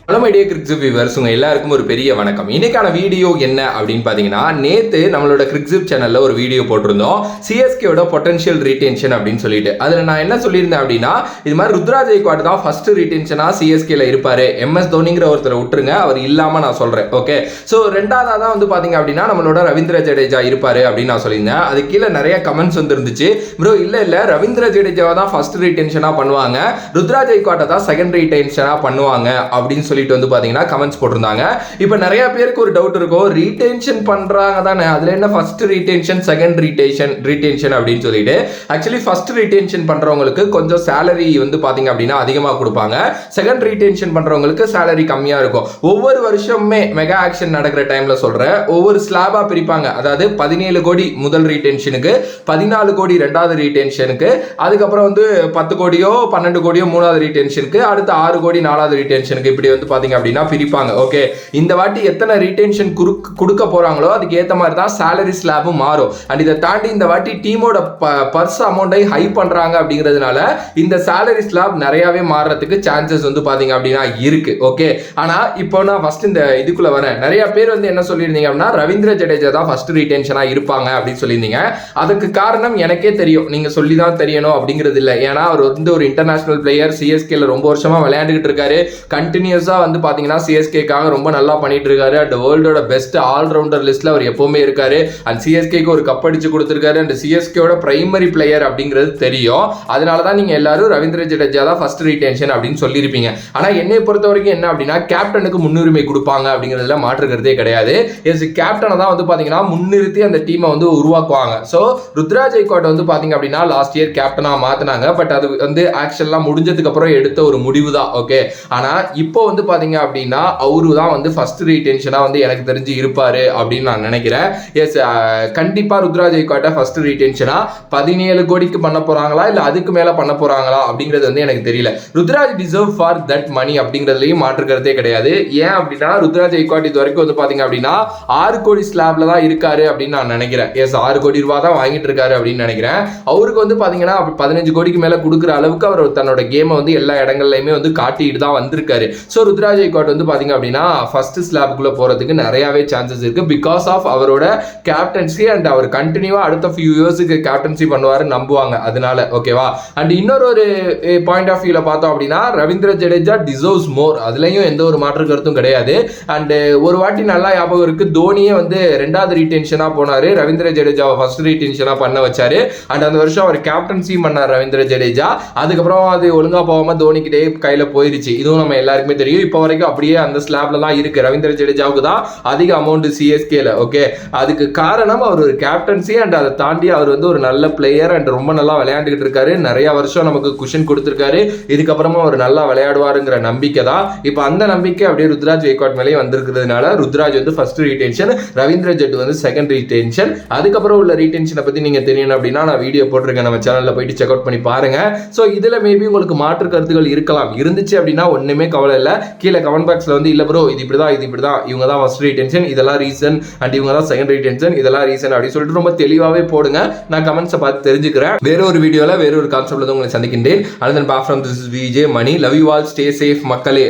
Hello my dear கிரிக்ஸ் viewers, உங்க எல்லாருக்கும் ஒரு பெரிய வணக்கம். இன்னைக்கான வீடியோ என்ன அப்படின்னு பாத்தீங்கன்னா, நேத்து நம்மளோட கிரிக்ஸ் சேனல்ல ஒரு வீடியோ போட்டிருந்தோம், சிஎஸ்கேவோட பொட்டன்ஷியல் ரீடென்ஷன் அப்படின்னு சொல்லிட்டு. அதுல நான் என்ன சொல்லியிருந்தேன் அப்படின்னா, இது மாதிரி ருத்ராஜ் கெய்க்வாட் தான் ஃபர்ஸ்ட் ரீடென்ஷனா சிஎஸ்கேல இருப்பாரு, எம்எஸ் தோனிங்கிற ஒருத்தரை விட்டுருங்க, அவர் இல்லாம நான் சொல்றேன். ஓகே, ஸோ ரெண்டாவதா தான் வந்து பாத்தீங்க அப்படின்னா நம்மளோட ரவீந்திர ஜடேஜா இருப்பாரு அப்படின்னு நான் சொல்லியிருந்தேன். அது கீழே நிறைய கமெண்ட்ஸ் வந்துருந்துச்சு, ப்ரோ இல்ல ரவீந்திர ஜடேஜாவை தான் ஃபர்ஸ்ட் ரீடென்ஷனா பண்ணுவாங்க, ருத்ராஜ் கெய்க்வாட்டை தான் செகண்ட் ரீடென்ஷனா பண்ணுவாங்க அப்படின்னு சொல்லிட்டு வந்து பாத்தீங்கன்னா கமெண்ட்ஸ் போட்டிருந்தாங்க. இப்போ நிறைய பேருக்கு ஒரு டவுட் இருக்கும், ரீடென்ஷன் பண்றாங்க தானே, அதுல என்ன ஃபர்ஸ்ட் ரீடென்ஷன் செகண்ட் ரீடென்ஷன் அப்படின்னு சொல்லிட்டு. ஆக்சுவலி ஃபர்ஸ்ட் ரீடென்ஷன் பண்றவங்களுக்கு கொஞ்சம் சேலரி வந்து பாத்தீங்க அப்படின்னா அதிகமாக கொடுப்பாங்க, செகண்ட் ரீடென்ஷன் பண்றவங்களுக்கு சேலரி கம்மியா இருக்கும். ஒவ்வொரு வருஷமுமே மெகா ஆக்ஷன் நடக்கிற டைம்ல சொல்றேன், ஒவ்வொரு ஸ்லாபா பிரிப்பாங்க. அதாவது 17 கோடி முதல் ரீடென்ஷனுக்கு, 14 கோடி ரெண்டாவது ரீடென்ஷனுக்கு, அதுக்கப்புறம் வந்து 10 கோடியோ 12 கோடியோ மூணாவது ரீடென்ஷனுக்கு, அடுத்து 6 கோடி நாலாவது ரீடென்ஷனுக்கு, இப்படி வந்து பாத்தீங்க அப்படின்னா பிரிப்பாங்க. ஓகே, இந்த வாட்டி எத்தனை ரீடென்ஷன் கொடுக்க போறாங்களோ அதுக்கு ஏத்த மாதிரி தான் சேலரி ஸ்லாபும் மாறும். அண்ட் இதை தாண்டி இந்த வாட்டி டீமோட பர்ஸ் அமௌண்டை ஹை பண்றாங்க அப்படிங்கிறதுனால இந்த சேலரி ஸ்லாப் நிறையவே மாறுறதுக்கு சான்சஸ் வந்து பாத்தீங்க அப்படின்னா இருக்கு. ஓகே, ஆனா இப்போ நான் ஃபர்ஸ்ட் இந்த இதுக்குள்ள வரேன். நிறைய பேர் வந்து என்ன சொல்லியிருந்தீங்க அப்படின்னா, ரவீந்திர ஜடேஜா தான் ஃபர்ஸ்ட் ரீடென்ஷனா இருப்பாங்க அப்படின்னு சொல்லியிருந்தீங்க. அதுக்கு காரணம் எனக்கே தெரியும், நீங்க சொல்லி தான் தெரியணும் அப்படிங்கிறது இல்லை. ஏன்னா அவர் வந்து ஒரு இன்டர்நேஷனல் பிளேயர், சிஎஸ்கேல ரொம்ப வருஷமா விளையாண்டுகிட்டு இருக்காரு, கண்டினியூஸா வந்து பாத்தீங்கன்னா சிஎஸ்கேக்காக ரொம்ப நல்லா பண்ணிட்டு இருக்காரு. அண்ட் வேர்ல்டோட பெஸ்ட் ஆல்ரவுண்டர் லிஸ்ட்ல அவர் எப்பவுமே இருக்காரு. அண்ட் சிஎஸ்கேக்கு ஒரு கப் அடிச்சு கொடுத்திருக்காரு. அண்ட் சிஎஸ்கேவோட பிரைமரி பிளேயர் அப்படிங்கிறது தெரியும். அதனால தான் நீங்க எல்லாரும் ரவீந்திர ஜடேஜா தான் ஃபர்ஸ்ட் ரீடென்ஷன் அப்படின்னு சொல்லியிருப்பீங்க. ஆனா என்னை பொறுத்த வரைக்கும் என்ன அப்படின்னா, கேப்டனுக்கு முன்னுரிமை கொடுப்பாங்க அப்படிங்கிறதுல மாற்றுக்கிறதே கிடையாது. கேப்டனை தான் வந்து பாத்தீங்கன்னா முன்னிறுத்தி அந்த டீமை வந்து உருவாக்குவாங்க. ஸோ ருத்ராஜ் கெய்க்வாட் வந்து பாத்தீங்க அப்படின்னா லாஸ்ட் இயர் கேப்டனா மாத்தினாங்க. பட் அது வந்து ஆக்ஷன்லாம் முடிஞ்சதுக்கு அப்புறம் எடுத்த ஒரு முடிவு தான். ஓகே, ஆனா இப்போ வந்து பாத்தீங்க அப்படின்னா அவரு தான் வந்து ஃபர்ஸ்ட் ரீடென்ஷனா வந்து எனக்கு தெரிஞ்சு இருப்பாரு அப்படின்னு நான் நினைக்கிறேன். எஸ், கண்டிப்பா ருத்ராஜ் கெய்க்வாட்டை ஃபர்ஸ்ட் ரீடென்ஷனா 17 கோடிக்கு பண்ண போறாங்களா இல்ல அதுக்கு மேல பண்ண போறாங்களா அப்படிங்கிறது வந்து எனக்கு தெரியல. Rutraj deserve for that money அப்படிங்கிறதுலயும் மாற்றுக்கிறதே கிடையாது. ஏன் அப்படின்னா ருத்ராஜ் கெய்க்வாட் இது வரைக்கும் வந்து பாத்தீங்க அப்படின்னா 6 கோடி ஸ்லாப்ல தான் இருக்காரு அப்படின்னு நான் நினைக்கிறேன். எஸ், 6 கோடி ரூபாய் தான் வாங்கிட்டு இருக்காரு அப்படின்னு நினைக்கிறேன். அவருக்கு வந்து பாத்தீங்கன்னா 15 கோடிக்கு மேல கொடுக்குற அளவுக்கு அவர் தன்னோட கேமை வந்து எல்லா இடங்கள்லயுமே வந்து காட்டிட்டு தான் வந்திருக்காரு. ஸோ ருத்ராஜ் கெய்க்வாட் வந்து பாத்தீங்க அப்படின்னா ஃபர்ஸ்ட் ஸ்லாப்குள்ள போறதுக்கு நிறையவே சான்சஸ் இருக்கு, பிகாஸ் ஆஃப் அவரோட கேப்டன்சி. அண்ட் அவர் கண்டினியூவா அடுத்த ஃபியூ இயர்ஸ்க்கு கேப்டன்சி பண்ணுவாரு நம்புவாங்க, அதனால. ஓகேவா, அண்ட் இன்னொரு ஒரு பாயிண்ட் ஆஃப் வியூல பார்த்தோம் அப்படின்னா ரவீந்திர ஜடேஜா டிசர்வ்ஸ் மோர், அதுலயும் எந்த ஒரு மாற்று கருத்தும் கிடையாது. அண்ட் ஒரு வாட்டி நல்லா ஞாபகம் இருக்கு, தோனியே வந்து ரெண்டாவது ரீடென்ஷனா போனாரு, ரவீந்திர ஜடேஜாவை ஃபர்ஸ்ட் ரீடென்ஷனா பண்ண வச்சாரு. அண்ட் அந்த வருஷம் அவர் கேப்டன்சி பண்ணார் ரவீந்திர ஜடேஜா. அதுக்கப்புறம் அது ஒழுங்கா போகாம தோனிக்கிட்டே கையில போயிருச்சு, இதுவும் நம்ம எல்லாருக்குமே தெரியும். இப்போ வரைக்கும் அப்படியே அந்த ஸ்லாப்ல தான் இருக்கு. ரவீந்திர ஜடேஜாவுக்கு தான் அதிக அமௌண்ட் சிஎஸ்கேல. ஓகே, அதுக்கு காரணம் அவர் ஒரு கேப்டன்சி. அண்ட் அதை தாண்டி அவர் வந்து ஒரு நல்ல பிளேயர் அண்ட் ரொம்ப நல்லா விளையாண்டுகிட்டு இருக்காரு, நிறைய வருஷம் நமக்கு குஷன் கொடுத்திருக்காரு. இதுக்கப்புறமா அவர் நல்லா விளையாடுவாருங்கிற நம்பிக்கை தான். இப்போ அந்த நம்பிக்கை அப்படியே ருத்ராஜ் கெய்க்வாட் மேலே வந்திருக்கிறதுனால ருத்ராஜ் வந்து ஃபர்ஸ்ட் ரீடென்ஷன், ரவீந்திர ஜட் வந்து செகண்ட் ரீடென்ஷன். அதுக்கப்புறம் உள்ள ரீடென்ஷனை பத்தி நீங்க தெரியணும் அப்படின்னா நான் வீடியோ போட்டிருக்கேன், நம்ம சேனல்ல போயிட்டு செக் அவுட் பண்ணி பாருங்க. ஸோ இதுல மேபி உங்களுக்கு மாற்று கருத்துக்கள் இருக்கலாம், இருந்துச்சு அப்படின்னா ஒண்ணுமே கவலை இல்லை, கீழே கமெண்ட் பாக்ஸ்ல வந்து இல்ல ப்ரோ இது இப்படிதான் இவங்க தான் ஃபர்ஸ்ட் ரீடென்ஷன், இதெல்லாம் ரீசன், அண்ட் இவங்க தான் செகண்ட் ரீடென்ஷன், இதெல்லாம் ரீசன் அப்படின்னு சொல்லிட்டு ரொம்ப தெளிவாவே போடுங்க. நான் கமெண்ட்ஸை பார்த்து தெரிஞ்சுக்கிறேன். வேற ஒரு வீடியோல வேற ஒரு கான்செப்ட்ல உங்களை சந்திக்கின்றேன். And then bye from this is VJ Mani. Love you all, stay safe மக்களே.